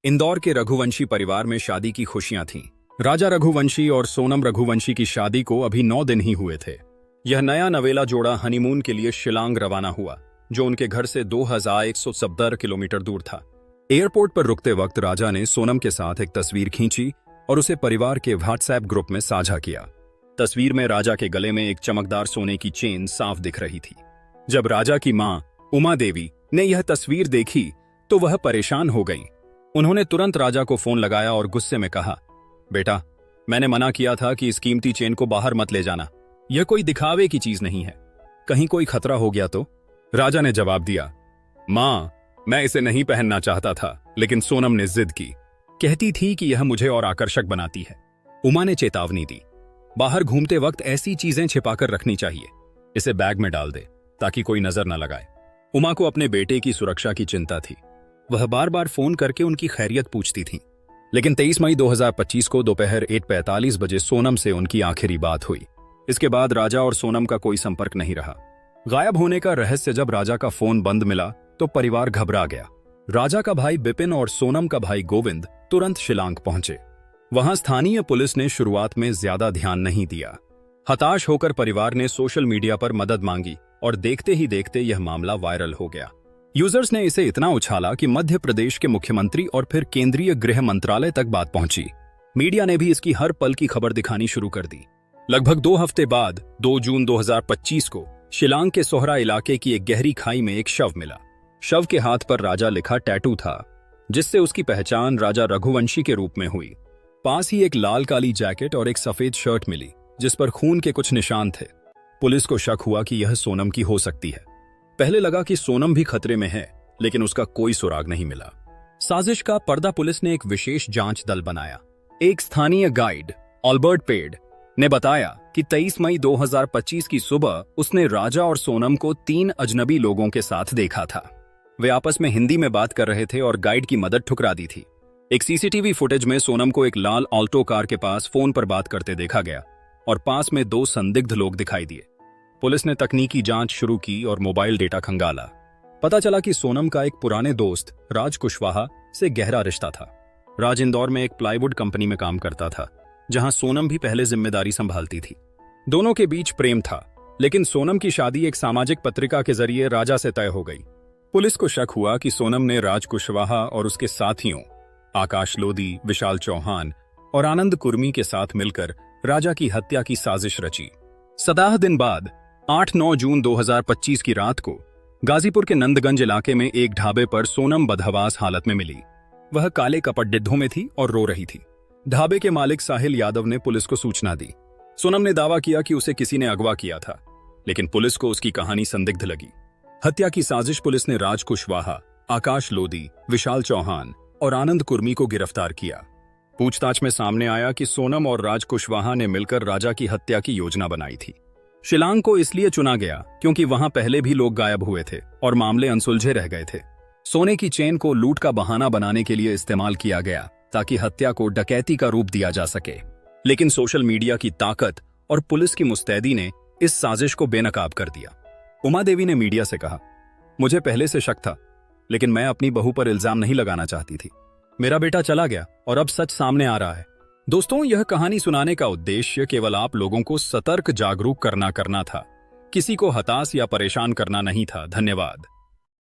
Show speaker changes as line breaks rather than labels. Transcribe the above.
इंदौर के रघुवंशी परिवार में शादी की खुशियां थीं। राजा रघुवंशी और सोनम रघुवंशी की शादी को अभी 9 दिन ही हुए थे। यह नया नवेला जोड़ा हनीमून के लिए शिलांग रवाना हुआ, जो उनके घर से 2170 किलोमीटर दूर था। एयरपोर्ट पर रुकते वक्त राजा ने सोनम के साथ एक तस्वीर खींची और उसे परिवार के व्हाट्सएप ग्रुप में साझा किया। तस्वीर में राजा के गले में एक चमकदार सोने की चेन साफ दिख रही थी। जब राजा की मां उमा देवी ने यह तस्वीर देखी तो वह परेशान हो गईं। उन्होंने तुरंत राजा को फोन लगाया और गुस्से में कहा, बेटा, मैंने मना किया था कि इस कीमती चेन को बाहर मत ले जाना। यह कोई दिखावे की चीज नहीं है, कहीं कोई खतरा हो गया तो। राजा ने जवाब दिया, मां, मैं इसे नहीं पहनना चाहता था, लेकिन सोनम ने जिद की, कहती थी कि यह मुझे और आकर्षक बनाती है। उमा ने चेतावनी दी, बाहर घूमते वक्त ऐसी चीजें छिपाकर रखनी चाहिए, इसे बैग में डाल दे ताकि कोई नजर न लगाए। उमा को अपने बेटे की सुरक्षा की चिंता थी। वह बार बार फोन करके उनकी खैरियत पूछती थी। लेकिन 23 मई 2025 को दोपहर 1:45 बजे सोनम से उनकी आखिरी बात हुई। इसके बाद राजा और सोनम का कोई संपर्क नहीं रहा। गायब होने का रहस्य जब राजा का फोन बंद मिला तो परिवार घबरा गया। राजा का भाई बिपिन और सोनम का भाई गोविंद तुरंत शिलांग पहुंचे। वहां स्थानीय पुलिस ने शुरुआत में ज्यादा ध्यान नहीं दिया। हताश होकर परिवार ने सोशल मीडिया पर मदद मांगी और देखते ही देखते यह मामला वायरल हो गया। यूजर्स ने इसे इतना उछाला कि मध्य प्रदेश के मुख्यमंत्री और फिर केंद्रीय गृह मंत्रालय तक बात पहुंची। मीडिया ने भी इसकी हर पल की खबर दिखानी शुरू कर दी। लगभग 2 हफ्ते बाद 2 जून 2025 को शिलांग के सोहरा इलाके की एक गहरी खाई में एक शव मिला। शव के हाथ पर राजा लिखा टैटू था, जिससे उसकी पहचान राजा रघुवंशी के रूप में हुई। पास ही एक लाल काली जैकेट और एक सफेद शर्ट मिली, जिस पर खून के कुछ निशान थे। पुलिस को शक हुआ कि यह सोनम की हो सकती है। पहले लगा कि सोनम भी खतरे में है, लेकिन उसका कोई सुराग नहीं मिला। साजिश का पर्दा पुलिस ने एक विशेष जांच दल बनाया। एक स्थानीय गाइड ऑल्बर्ट पेड ने बताया कि 23 मई 2025 की सुबह उसने राजा और सोनम को 3 अजनबी लोगों के साथ देखा था। वे आपस में हिंदी में बात कर रहे थे और गाइड की मदद ठुकरा दी थी। एक सीसीटीवी फुटेज में सोनम को एक लाल ऑल्टो कार के पास फोन पर बात करते देखा गया और पास में 2 संदिग्ध लोग दिखाई दिए। पुलिस ने तकनीकी जांच शुरू की और मोबाइल डेटा खंगाला। पता चला कि सोनम का एक पुराने दोस्त राज कुशवाहा से गहरा रिश्ता था। राज इंदौर में एक प्लाईवुड कंपनी में काम करता था, जहां सोनम भी पहले जिम्मेदारी संभालती थी। दोनों के बीच प्रेम था, लेकिन सोनम की शादी एक सामाजिक पत्रिका के जरिए राजा से तय हो गई। पुलिस को शक हुआ कि सोनम ने राज कुशवाहा और उसके साथियों आकाश लोधी, विशाल चौहान और आनंद कुर्मी के साथ मिलकर राजा की हत्या की साजिश रची। 17 दिन बाद 8-9 जून 2025 की रात को गाजीपुर के नंदगंज इलाके में एक ढाबे पर सोनम बदहवास हालत में मिली। वह काले कपड़िद्धों में थी और रो रही थी। ढाबे के मालिक साहिल यादव ने पुलिस को सूचना दी। सोनम ने दावा किया कि उसे किसी ने अगवा किया था, लेकिन पुलिस को उसकी कहानी संदिग्ध लगी। हत्या की साजिश पुलिस ने राज कुशवाहा, आकाश लोधी, विशाल चौहान और आनंद कुर्मी को गिरफ्तार किया। पूछताछ में सामने आया कि सोनम और राज कुशवाहा ने मिलकर राजा की हत्या की योजना बनाई थी। शिलांग को इसलिए चुना गया क्योंकि वहां पहले भी लोग गायब हुए थे और मामले अनसुलझे रह गए थे। सोने की चेन को लूट का बहाना बनाने के लिए इस्तेमाल किया गया ताकि हत्या को डकैती का रूप दिया जा सके। लेकिन सोशल मीडिया की ताकत और पुलिस की मुस्तैदी ने इस साजिश को बेनकाब कर दिया। उमा देवी ने मीडिया से कहा, मुझे पहले से शक था, लेकिन मैं अपनी बहू पर इल्जाम नहीं लगाना चाहती थी। मेरा बेटा चला गया और अब सच सामने आ रहा है। दोस्तों, यह कहानी सुनाने का उद्देश्य केवल आप लोगों को सतर्क जागरूक करना था, किसी को हताश या परेशान करना नहीं था। धन्यवाद।